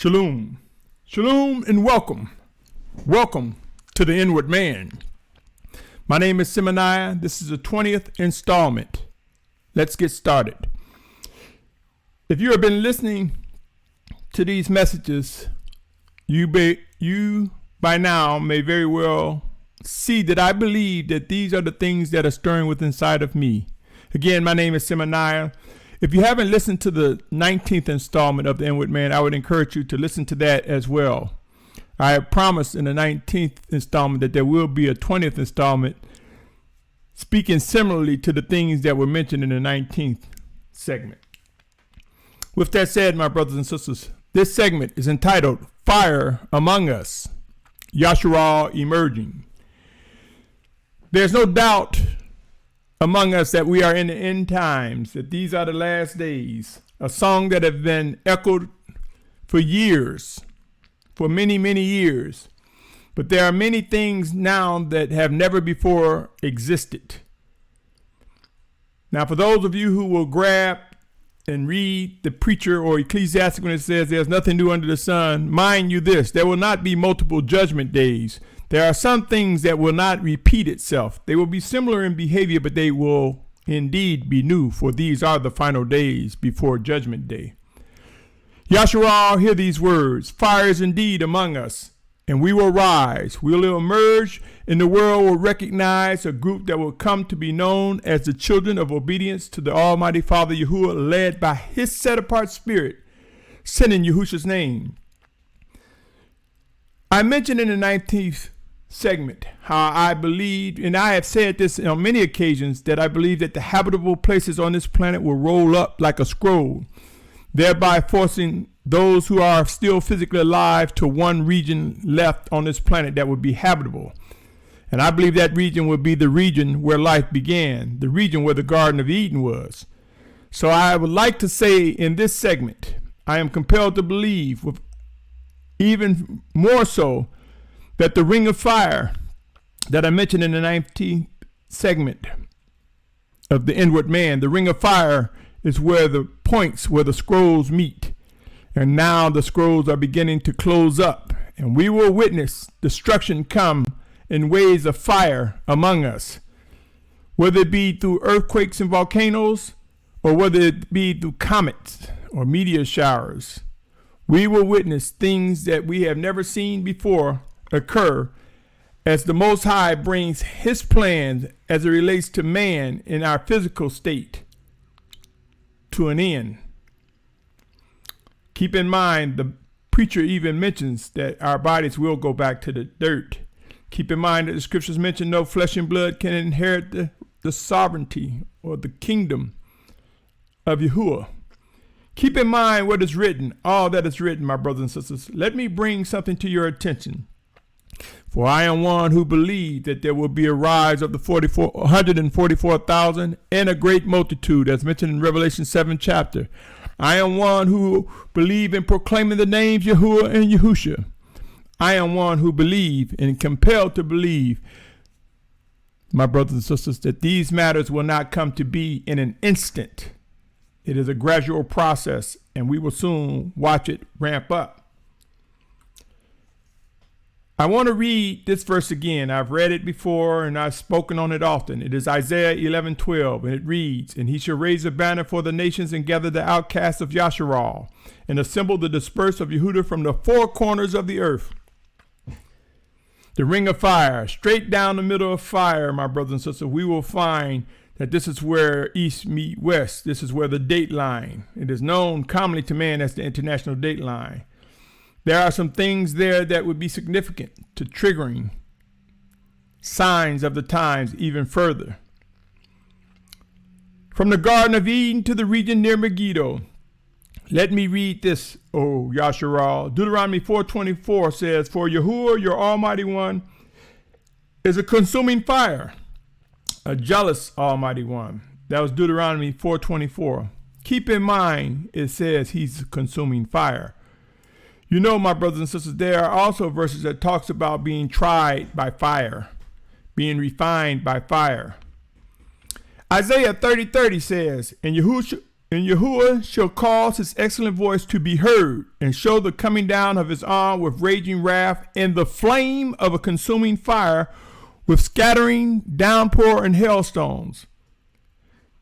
Shalum. Shalom and welcome. Welcome to the Inward Man. My name is Symmanayah. This is the 20th installment. Let's get started. If you have been listening to these messages, you by now may very well see that I believe that these are the things that are stirring within inside of me. Again, my name is Symmanayah. If you haven't listened to the 19th installment of the Inward Man, I would encourage you to listen to that as well. I have promised in the 19th installment that there will be a 20th installment speaking similarly to the things that were mentioned in the 19th segment. With that said, my brothers and sisters, this segment is entitled Fire Among Us, Yashar'al Emerging. There's no doubt among us that we are in the end times, that these are the last days, a song that has been echoed for years, for many, many years. But there are many things now that have never before existed. Now, for those of you who will grab and read the preacher or ecclesiastic when it says there's nothing new under the sun, mind you this, there will not be multiple judgment days. There are some things that will not repeat itself. They will be similar in behavior, but they will indeed be new, for these are the final days before judgment day. Yasharal, hear these words. Fire is indeed among us, and we will rise. We will emerge, and the world will recognize a group that will come to be known as the children of obedience to the Almighty Father Yahuah, led by his set-apart spirit, sent in Yahusha's name. I mentioned in the 19th segment how I believe, and I have said this on many occasions, that I believe that the habitable places on this planet will roll up like a scroll, thereby forcing those who are still physically alive to one region left on this planet that would be habitable. And I believe that region would be the region where life began, the region where the Garden of Eden was. So I would like to say in this segment, I am compelled to believe, with even more so, that the ring of fire that I mentioned in the 19th segment of the Inward Man, the ring of fire is where the points where the scrolls meet. And now the scrolls are beginning to close up, and we will witness destruction come in ways of fire among us, whether it be through earthquakes and volcanoes, or whether it be through comets or meteor showers. We will witness things that we have never seen before occur as the Most High brings his plans as it relates to man in our physical state to an end. Keep in mind, the preacher even mentions that our bodies will go back to the dirt. Keep in mind that the scriptures mention no flesh and blood can inherit the sovereignty or the kingdom of Yahuah. Keep in mind what is written, all that is written, my brothers and sisters. Let me bring something to your attention. For I am one who believed that there will be a rise of the 144,000 and a great multitude, as mentioned in Revelation 7 chapter. I am one who believe in proclaiming the names Yahuah and Yahusha. I am one who believe and compelled to believe, my brothers and sisters, that these matters will not come to be in an instant. It is a gradual process, and we will soon watch it ramp up. I want to read this verse again. I've read it before, and I've spoken on it often. It is Isaiah 11:12, and it reads, "And he shall raise a banner for the nations and gather the outcasts of Yasharal, and assemble the dispersed of Yehudah from the four corners of the earth." The ring of fire, straight down the middle of fire, my brothers and sisters, we will find that this is where east meet west. This is where the date line. It is known commonly to man as the international date line. There are some things there that would be significant to triggering signs of the times even further. From the Garden of Eden to the region near Megiddo. Let me read this, O Yasharal. Deuteronomy 4:24 says, "For Yahuah, your Almighty One, is a consuming fire, a jealous Almighty One." That was Deuteronomy 4:24. Keep in mind, it says he's a consuming fire. You know, my brothers and sisters, there are also verses that talks about being tried by fire, being refined by fire. Isaiah 30:30 says, "And Yahusha And Yahuah shall cause his excellent voice to be heard, and show the coming down of his arm with raging wrath, and the flame of a consuming fire, with scattering, downpour, and hailstones.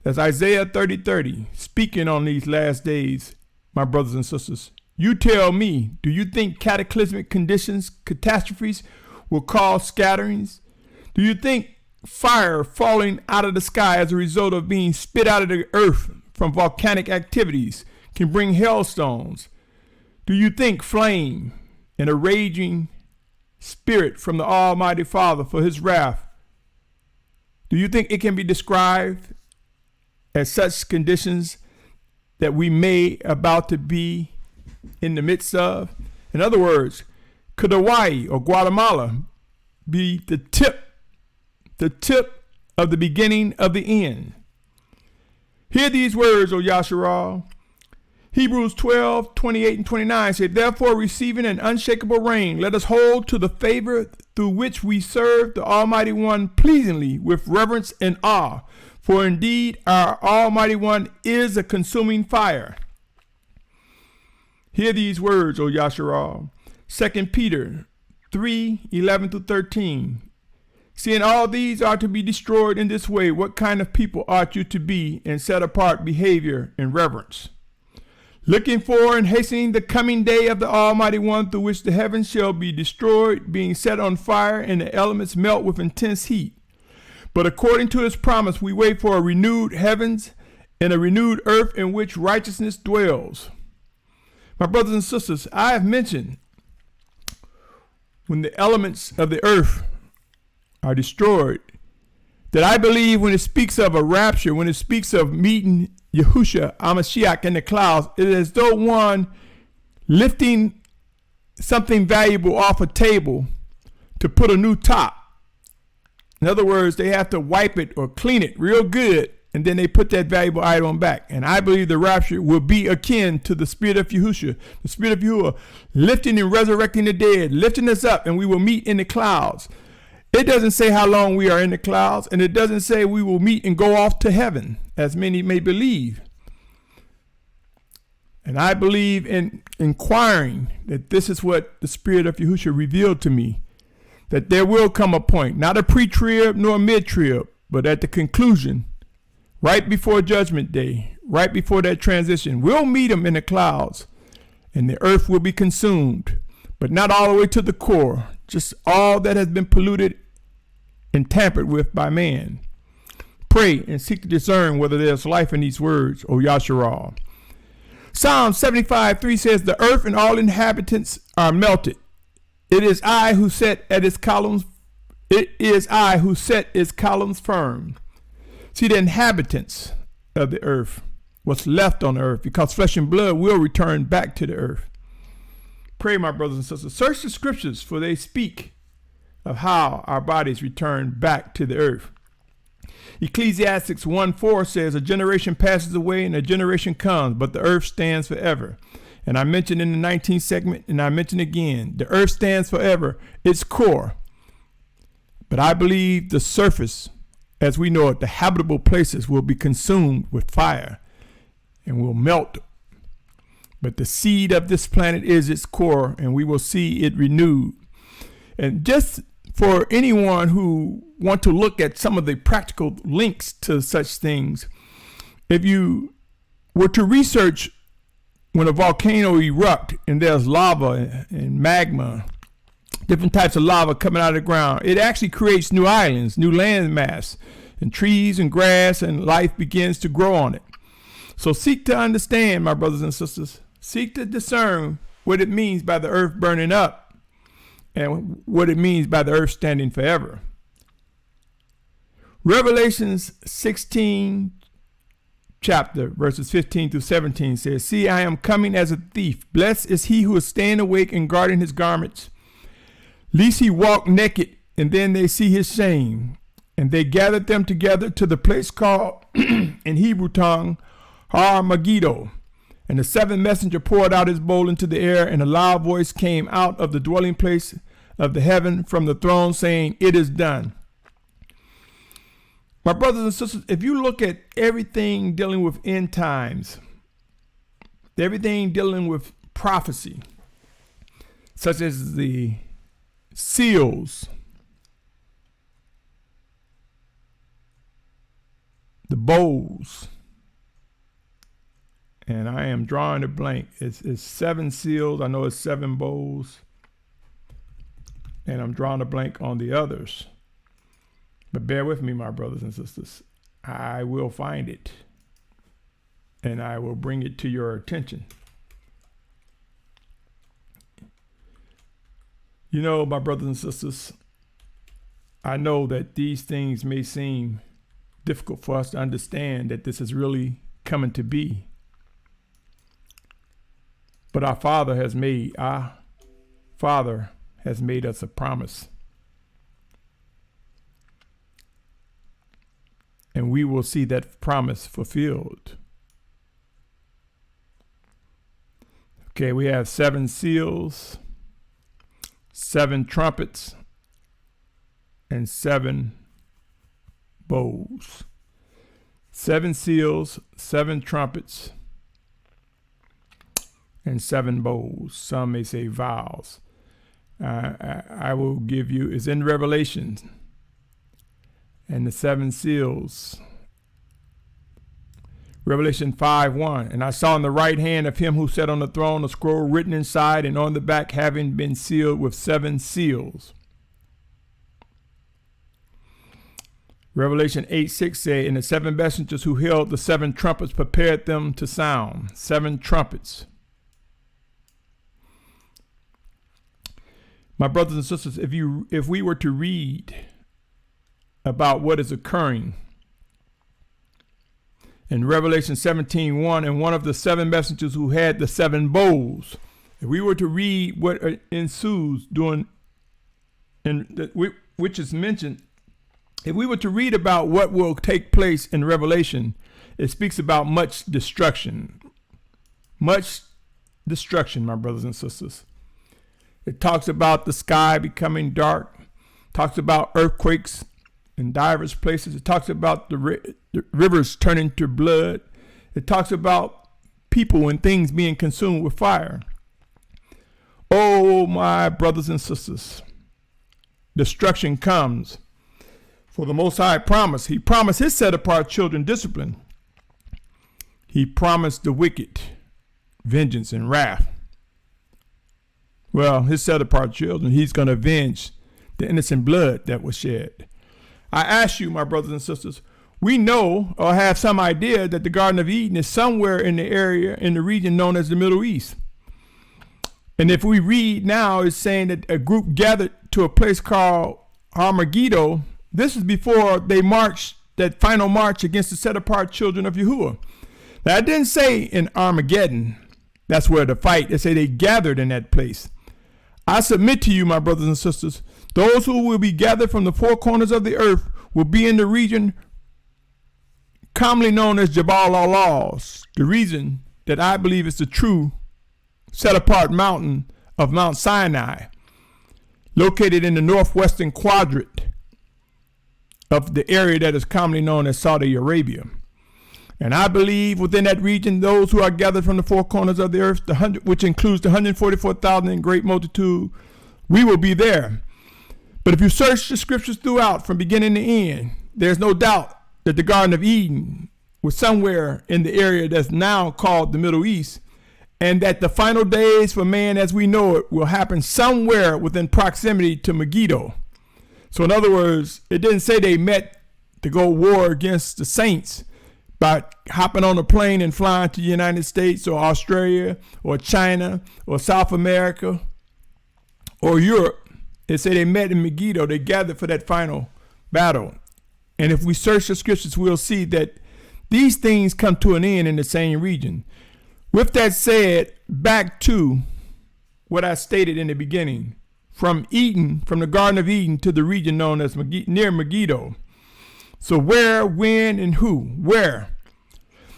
That's Isaiah 30:30, speaking on these last days, my brothers and sisters. You tell me, do you think cataclysmic conditions, catastrophes, will cause scatterings? Do you think fire falling out of the sky as a result of being spit out of the earth from volcanic activities can bring hailstones? Do you think flame and a raging spirit from the Almighty Father for his wrath, do you think it can be described as such conditions that we may about to be in the midst of? In other words, could Hawaii or Guatemala be the tip of the beginning of the end? Hear these words, O Yasharal. Hebrews 12:28 and 29 say, therefore, receiving an unshakable rain, let us hold to the favor through which we serve the Almighty One pleasingly with reverence and awe. For indeed, our Almighty One is a consuming fire. Hear these words, O Yasharal. 2 Peter 3:11 through 13. Seeing all these are to be destroyed in this way, what kind of people ought you to be in set apart behavior and reverence? Looking for and hastening the coming day of the Almighty One, through which the heavens shall be destroyed, being set on fire, and the elements melt with intense heat. But according to his promise, we wait for a renewed heavens and a renewed earth in which righteousness dwells. My brothers and sisters, I have mentioned when the elements of the earth are destroyed, that I believe when it speaks of a rapture, when it speaks of meeting Yahusha, Mashiach in the clouds, it is as though one lifting something valuable off a table to put a new top. In other words, they have to wipe it or clean it real good, and then they put that valuable item back. And I believe the rapture will be akin to the spirit of Yahusha, the spirit of Yahuah, lifting and resurrecting the dead, lifting us up, and we will meet in the clouds. It doesn't say how long we are in the clouds, and it doesn't say we will meet and go off to heaven, as many may believe. And I believe in inquiring that this is what the spirit of Yahusha revealed to me, that there will come a point, not a pre-trib nor a mid-trib, but at the conclusion, right before Judgment Day, right before that transition, we'll meet him in the clouds, and the earth will be consumed, but not all the way to the core, just all that has been polluted and tampered with by man. Pray and seek to discern whether there's life in these words, O Yasharal. Psalm 75:3 says, the earth and all inhabitants are melted. It is I who set its columns firm. See, the inhabitants of the earth, what's left on the earth, because flesh and blood will return back to the earth. Pray, my brothers and sisters, search the scriptures, for they speak of how our bodies return back to the earth. Ecclesiastes 1:4 says, a generation passes away and a generation comes, but the earth stands forever. And I mentioned in the 19th segment, and I mentioned again, the earth stands forever, its core. But I believe the surface, as we know it, the habitable places will be consumed with fire and will melt. But the seed of this planet is its core, and we will see it renewed. And just for anyone who want to look at some of the practical links to such things, if you were to research when a volcano erupts and there's lava and magma, different types of lava coming out of the ground, it actually creates new islands, new land mass, and trees and grass, and life begins to grow on it. So seek to understand, my brothers and sisters, seek to discern what it means by the earth burning up and what it means by the earth standing forever. Revelations 16 chapter, verses 15 through 17 says, see, I am coming as a thief. Blessed is he who is staying awake and guarding his garments, lest he walk naked, and then they see his shame. And they gathered them together to the place called, in Hebrew tongue, Har Megiddo. And the seventh messenger poured out his bowl into the air, and a loud voice came out of the dwelling place of the heaven from the throne, saying, it is done. My brothers and sisters, if you look at everything dealing with end times, everything dealing with prophecy, such as the seals, the bowls, and I am drawing a blank. It's 7 seals. I know it's 7 bowls, and I'm drawing a blank on the others. But bear with me, my brothers and sisters. I will find it, and I will bring it to your attention. You know, my brothers and sisters, I know that these things may seem difficult for us to understand, that this is really coming to be. But our Father has made us a promise. And we will see that promise fulfilled. Okay, we have 7 seals, 7 trumpets, and 7 bowls. 7 seals, 7 trumpets, and 7 bowls. Some may say vials. I will give you, it's in Revelation, and the 7 seals. Revelation 5:1. And I saw in the right hand of him who sat on the throne a scroll written inside and on the back, having been sealed with 7 seals. Revelation 8:6 said, and the 7 messengers who held the 7 trumpets prepared them to sound. 7 trumpets. My brothers and sisters, if we were to read about what is occurring in Revelation 17:1, and one of the 7 messengers who had the 7 bowls, if we were to read what ensues during, which is mentioned, if we were to read about what will take place in Revelation, it speaks about much destruction. Much destruction, my brothers and sisters. It talks about the sky becoming dark, talks about earthquakes in diverse places. It talks about the rivers turning to blood. It talks about people and things being consumed with fire. Oh, my brothers and sisters, destruction comes. For the Most High promised. He promised his set-apart children discipline. He promised the wicked vengeance and wrath. Well, his set-apart children, he's going to avenge the innocent blood that was shed. I ask you, my brothers and sisters, we know or have some idea that the Garden of Eden is somewhere in the area, in the region known as the Middle East. And if we read now, it's saying that a group gathered to a place called Armageddon. This is before they marched, that final march against the set-apart children of Yahuah. Now, it didn't say in Armageddon, that's where the fight. They say they gathered in that place. I submit to you, my brothers and sisters, those who will be gathered from the 4 corners of the earth will be in the region commonly known as Jabal al-Laws, the region that I believe is the true set-apart mountain of Mount Sinai, located in the northwestern quadrant of the area that is commonly known as Saudi Arabia. And I believe within that region, those who are gathered from the 4 corners of the earth, which includes the 144,000 in great multitude, we will be there. But if you search the scriptures throughout from beginning to end, there's no doubt that the Garden of Eden was somewhere in the area that's now called the Middle East, and that the final days for man as we know it will happen somewhere within proximity to Megiddo. So in other words, it didn't say they met to go war against the saints by hopping on a plane and flying to the United States or Australia or China or South America or Europe. It said they met in Megiddo. They gathered for that final battle. And if we search the scriptures, we'll see that these things come to an end in the same region. With that said, back to what I stated in the beginning. From Eden, from the Garden of Eden to the region known as near Megiddo. So where, when, and who? Where?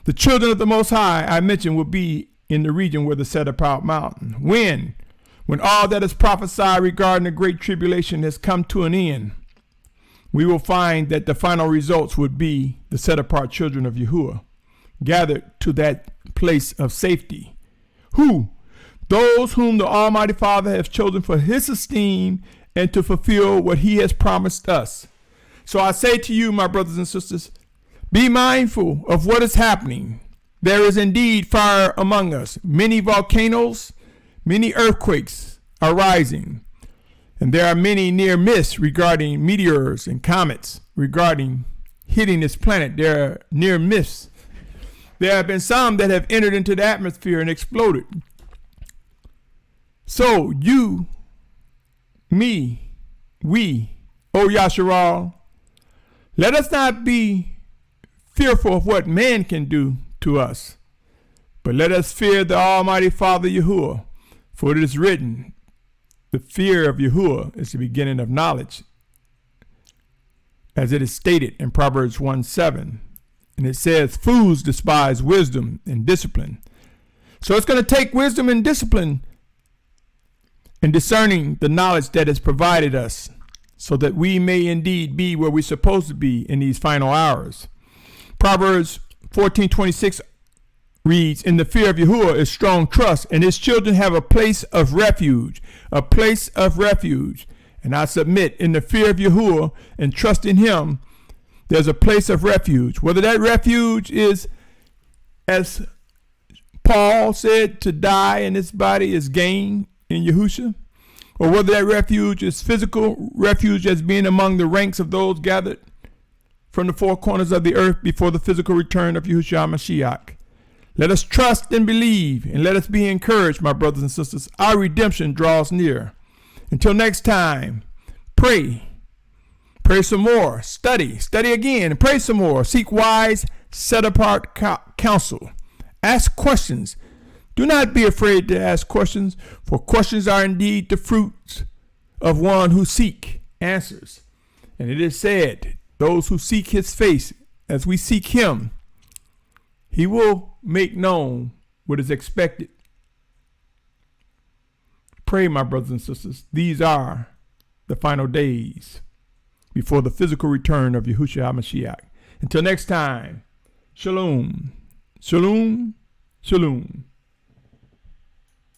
The children of the Most High, I mentioned, will be in the region where the set-apart mountain. When? When all that is prophesied regarding the great tribulation has come to an end. we will find that the final results would be the set-apart children of Yahuah, gathered to that place of safety. Who? Those whom the Almighty Father has chosen for his esteem and to fulfill what he has promised us. So I say to you, my brothers and sisters, be mindful of what is happening. There is indeed fire among us. Many volcanoes, many earthquakes are rising. And there are many near misses regarding meteors and comets regarding hitting this planet. There are near misses. There have been some that have entered into the atmosphere and exploded. So you, me, we, O Yasharal, let us not be fearful of what man can do to us, but let us fear the Almighty Father Yahuah, for it is written, the fear of Yahuah is the beginning of knowledge, as it is stated in Proverbs 1:7. And it says, fools despise wisdom and discipline. So it's going to take wisdom and discipline in discerning the knowledge that is provided us, so that we may indeed be where we're supposed to be in these final hours. Proverbs 14:26 reads, in the fear of Yahuah is strong trust, and his children have a place of refuge, a place of refuge. And I submit, in the fear of Yahuah and trust in him, there's a place of refuge. Whether that refuge is, as Paul said, to die in this body is gain in Yahusha, or whether that refuge is physical refuge as being among the ranks of those gathered from the four corners of the earth before the physical return of Yahushua Mashiach. Let us trust and believe, and let us be encouraged, my brothers and sisters. Our redemption draws near. Until next time, pray. Pray some more. Study again, and pray some more. Seek wise, set-apart counsel. Ask questions. Do not be afraid to ask questions, for questions are indeed the fruits of one who seek answers. And it is said, those who seek his face, as we seek him, he will make known what is expected. Pray, my brothers and sisters. These are the final days before the physical return of Yahushua HaMashiach. Until next time, Shalom, Shalom, Shalom.